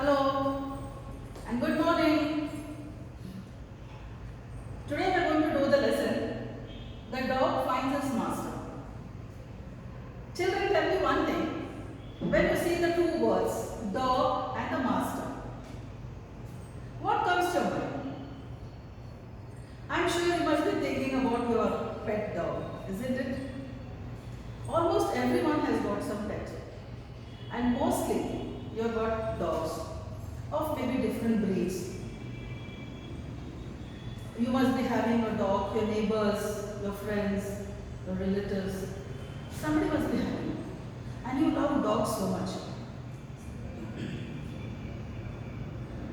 Hello and good morning. Today we are going to do the lesson, The Dog Finds Its Master. Children, tell me one thing. When you see the two words, dog and the master, what comes to your mind? I am sure you must be thinking about your pet dog, isn't it? Almost everyone has got some pet, and mostly you have got dogs of maybe different breeds. You must be having a dog, your neighbors, your friends, your relatives. Somebody must be having. And you love dogs so much.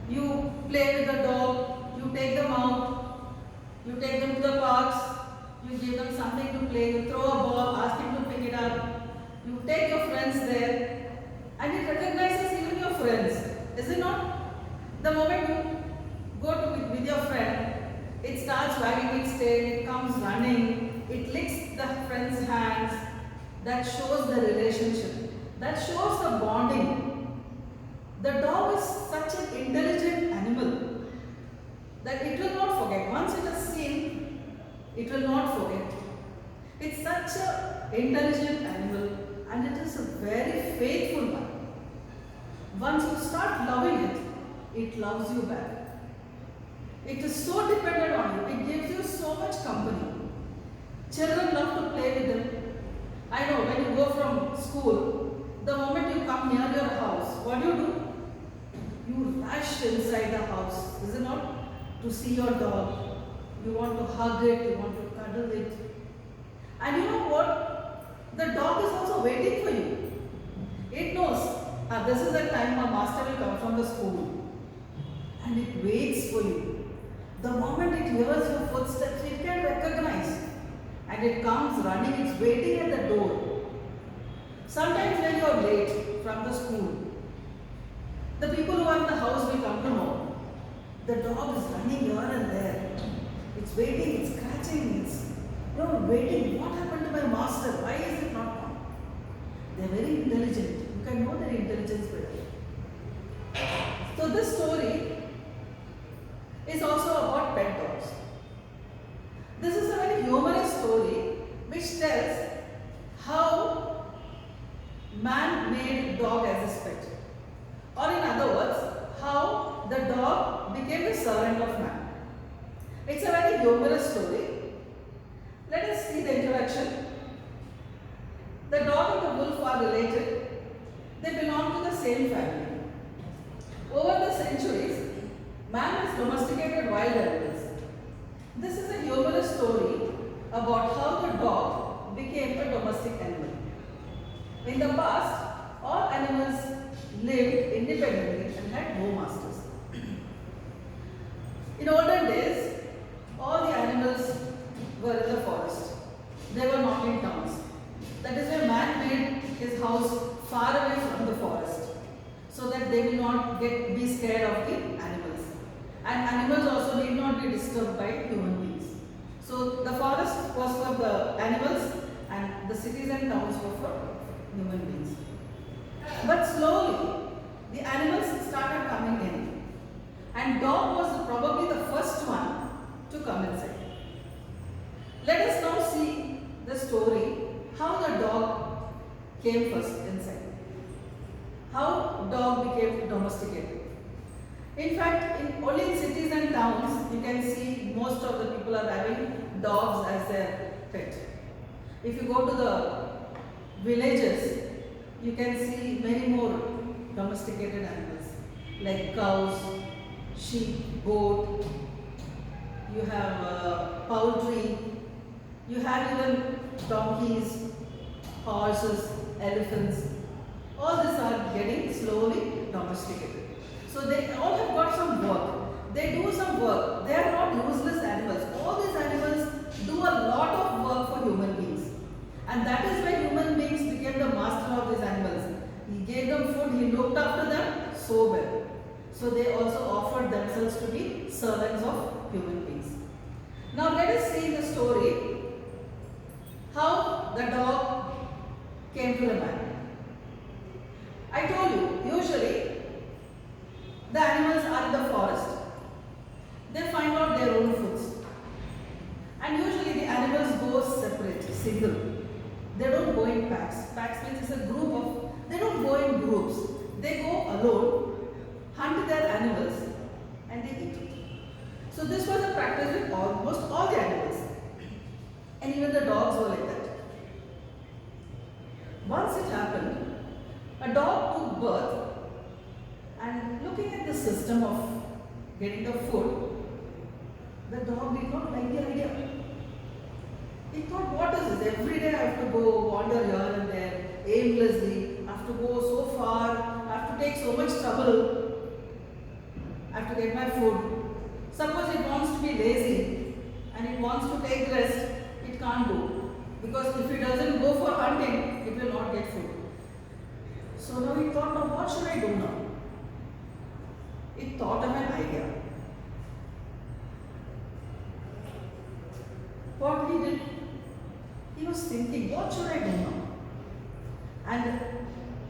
You play with the dog, you take them out, you take them to the parks, you give them something to play, you throw a ball, ask him to pick it up, you take your friends there, and it recognizes even your friends. Is it not? The moment you go with your friend, it starts wagging its tail, it comes running, it licks the friend's hands. That shows the relationship. That shows the bonding. The dog is such an intelligent animal that it will not forget. Once it has seen, it will not forget. It's such an intelligent animal and it is a very faithful one. Once you start loving it, it loves you back. It is so dependent on you. It gives you so much company. Children love to play with them. I know when you go from school, the moment you come near your house, what do? You rush inside the house, is it not? To see your dog. You want to hug it, you want to cuddle it. And you know what? The dog is also waiting for you. It knows, this is the time my master will come from the school. And it waits for you. The moment it hears your footsteps, it can recognize. And it comes running, it's waiting at the door. Sometimes when you are late from the school, the people who are in the house will come to know. The dog is running here and there. It's waiting, it's scratching, it's waiting. What happened to my master? Why is it not come? They are very intelligent. You can know their intelligence better. So this story is also about pet dogs. This is a very humorous story which tells how man made dog as his pet. Or in other words, how the dog became the servant of man. It's a very humorous story. Let us see the introduction. The dog and the wolf are related. They belong to the same family. Over the centuries, man has domesticated wild animals. This is a humorous story about how the dog became a domestic animal. In the past, all animals lived independently and had no masters. In olden days, all the animals were in the forest. They were not in towns. That is why man made his house far away from the forest so that they will not be scared of the animals. And animals also need not be disturbed by human beings. So the forest was for the animals and the cities and towns were for human beings. But slowly the animals started coming in and dog was probably the first one to come inside. Let us now see the story how the dog came first inside. How dog became domesticated. In fact, only in cities and towns, you can see most of the people are having dogs as their pet. If you go to the villages, you can see many more domesticated animals like cows, sheep, goat, you have poultry, you have even donkeys, horses, elephants. All these are getting slowly domesticated. So they all have got some work. They do some work. They are not useless animals. All these animals do a lot of work for human beings. And that is why human beings became the master of these animals. He gave them food, he looked after them so well. So they also offered themselves to be servants of human beings. Now let us see the story how the dog came to the man. I told you, usually packs means it's a group of, they don't go in groups. They go alone, hunt their animals and they eat it. So this was a practice with almost all the animals. And even the dogs were like that. Once it happened, a dog took birth and looking at the system of getting the food, the dog did not like the idea. He thought, what is this? Every day I have to go wander here and there aimlessly. I have to go so far. I have to take so much trouble. I have to get my food. Suppose it wants to be lazy and it wants to take rest, it can't do. Because if it doesn't go for hunting, it will not get food. So now he thought, now what should I do now? It thought of an idea. What he did, he was thinking, what should I do now? And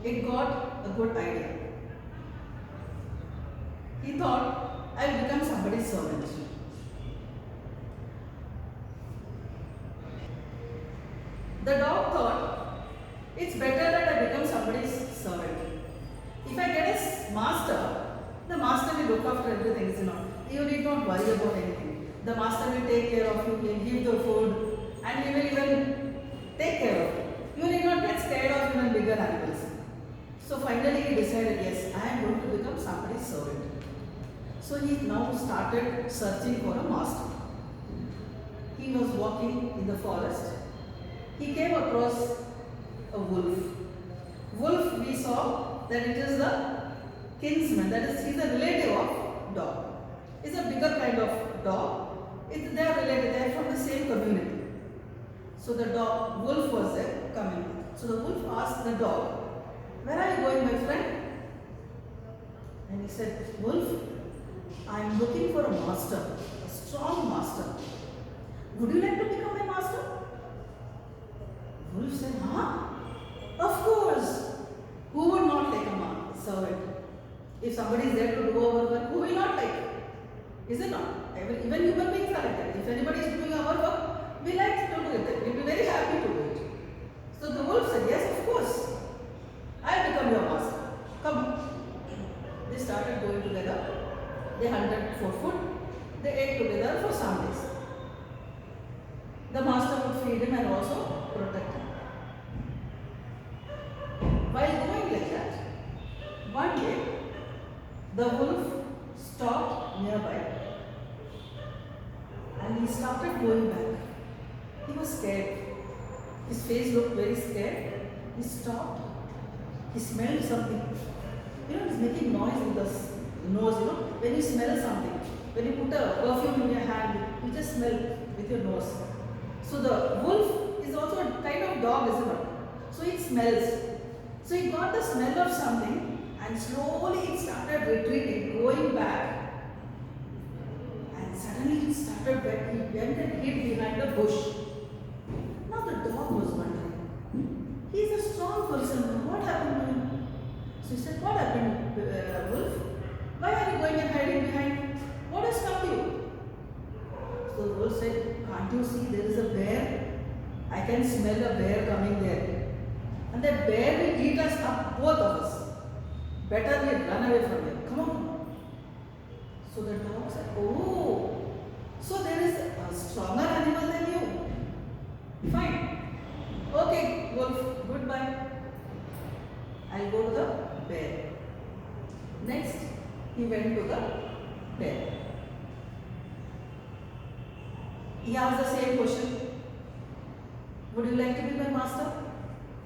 it got a good idea. He thought, I'll become somebody's servant. The dog thought, it's better that I become somebody's servant. If I get a master, the master will look after everything, you know. You need not worry about anything. The master will take care of you, he will give the food, and he will even take care of you. You need not get scared of even bigger animals. So finally he decided, yes, I am going to become somebody's servant. So he now started searching for a master. He was walking in the forest. He came across a wolf. Wolf, we saw that it is the kinsman, that is, he is a relative of dog. It's a bigger kind of dog. They are related, they are from the same community. So the wolf was there coming. So the wolf asked the dog, where are you going, my friend? And he said, Wolf, I am looking for a master, a strong master. Would you like to become my master? Wolf said, huh? Of course. Who would not like a servant? If somebody is there to do our work, who will not like it? Is it not? Even human beings are like that. If anybody is doing our work, we like to do it. We will be very happy to do it. So the wolf said, yes, of course. I will become your master. Come. They started going together. They hunted for food. They ate together for some days. The master would feed him and also protect him. While going like that, one day, the wolf stopped nearby and he started going back. He was scared. His face looked very scared. He stopped. He smelled something. You know, he's making noise with the nose, you know. When you smell something, when you put a perfume in your hand, you just smell with your nose. So the wolf is also a kind of dog, isn't it? So it smells. So he got the smell of something and slowly it started retreating, going back. And suddenly he started, he went and hid behind a bush. Now the dog was wondering, he is a strong person, what happened to him? So he said, what happened, wolf? Why are you going and hiding behind? What has come to you? So the wolf said, can't you see there is a bear? I can smell a bear coming there. And that bear will eat us up, both of us. Better we run away from him. Come on. So the dog said, oh, so there is a stronger animal than you. Fine. Okay, wolf, goodbye. I'll go to the bear. Next, he went to the bear. He asked the same question. Would you like to be my master?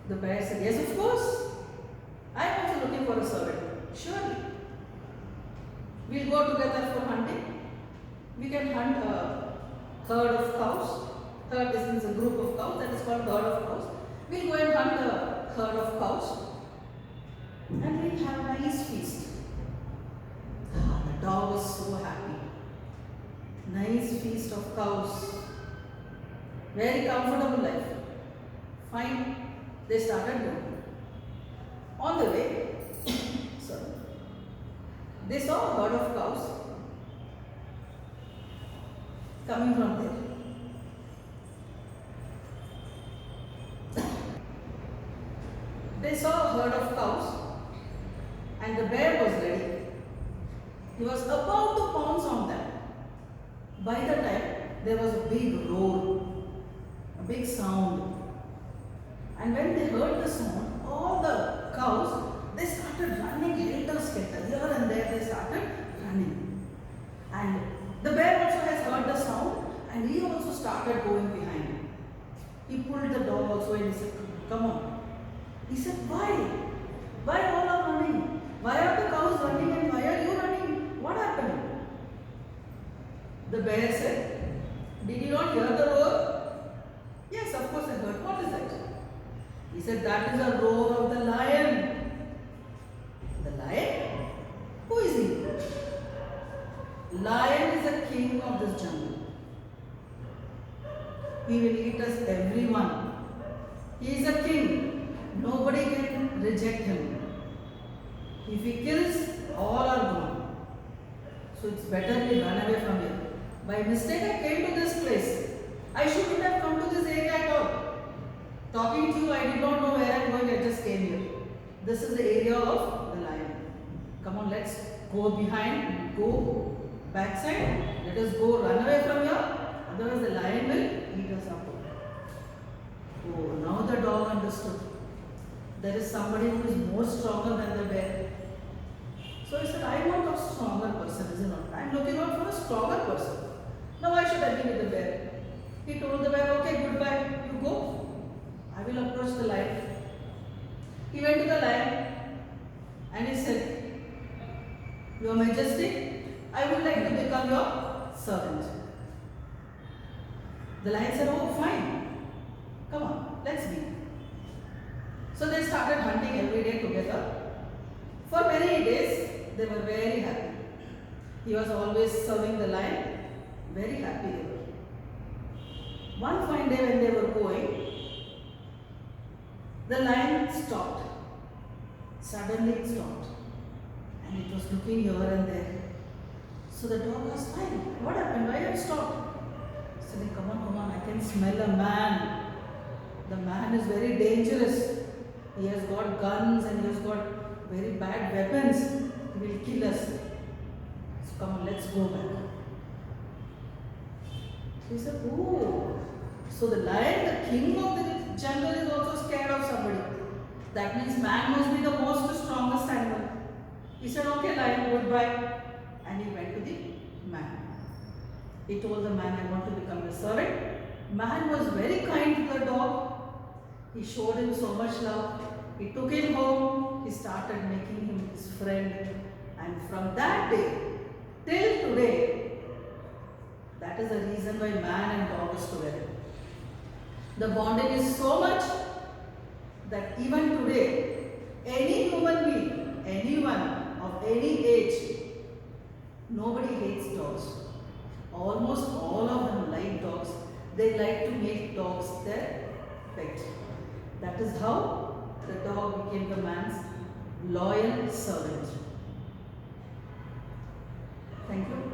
The bear said, yes, of course. I am also looking for a servant. Surely. We'll go together for hunting. We can hunt a herd of cows. Herd is a group of cows, that is called herd of cows. We'll go and hunt a herd of cows. And we'll have a nice feast. The dog was so happy. Nice feast of cows. Very comfortable life. Fine. They started going. On the way, sorry, they saw a herd of cows coming from there. and the bear was ready. He was about to pounce on them. By the time, there was a big roar, a big sound. And when they heard the sound, all the cows, they started running helter-skelter. Here and there they started running. And the bear also has heard the sound and he also started going behind him. He pulled the dog also and he said, come on. He said, why? Why all are running? Why are the cows running and why are you running? What happened? The bear said, did you not hear the roar? Yes, of course I heard. What is that? He said, that is a roar of the lion. The lion? Who is he? Lion is the king of this jungle. He will eat us everyone. He is a king. Nobody can reject him. If he kills, all are gone. So it's better we run away from here. By mistake I came to this place. I shouldn't have come to this area at all. Talking to you, I did not know where I am going, I just came here. This is the area of the lion. Come on, let's go behind, go backside. Let us go run away from here. Otherwise the lion will eat us up. Oh, now the dog understood. There is somebody who is more stronger than the bear. So he said, I want a stronger person, is it not? I am looking out for a stronger person. Now why should I be with the bear? He told the bear, okay, goodbye, you go. I will approach the lion. He went to the lion and he said, Your Majesty, I would like to become your servant. The lion said, oh, fine. Come on, let's meet. So they started hunting every day together. For many days, they were very happy. He was always serving the lion. Very happy they were. One fine day when they were going, the lion stopped. Suddenly it stopped. And it was looking here and there. So the dog asked, why? What happened? Why have you stopped? He said, come on, I can smell a man. The man is very dangerous. He has got guns and he has got very bad weapons. He will kill us. So come on, let's go back. He said, oh, so the lion, the king of the jungle, is also scared of somebody. That means man must be the most strongest animal. He said, okay lion, goodbye. And he went to the man. He told the man, I want to become your servant. Man was very kind to the dog. He showed him so much love. He took him home. He started making him his friend. And from that day till today, that is the reason why man and dog is together. The bonding is so much that even today, any human being, anyone of any age, nobody hates dogs. Almost all of them like dogs. They like to make dogs their pet. That is how the dog became the man's loyal servant. Thank you.